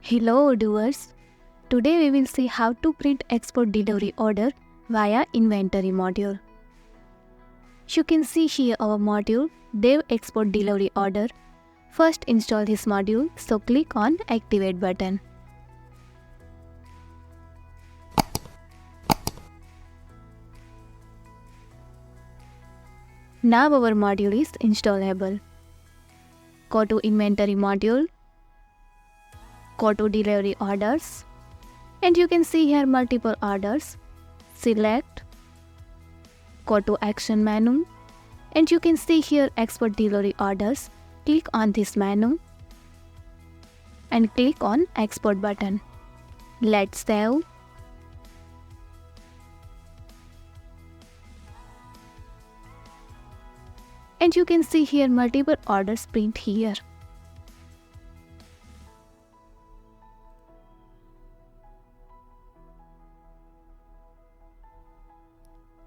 Hello doers. Today we will see how to print export delivery order via inventory module. You can see here our module Dev export delivery order. First install this module, so click on activate button. Now our module is installable. Go to inventory module, go to delivery orders, and you can see here multiple orders. Select, go to action menu, and you can see here export delivery orders. Click on this menu and click on export button. Let's save. And you can see here multiple orders print here.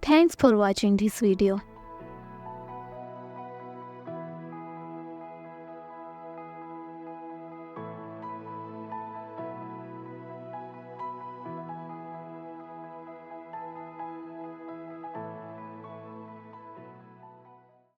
Thanks for watching this video.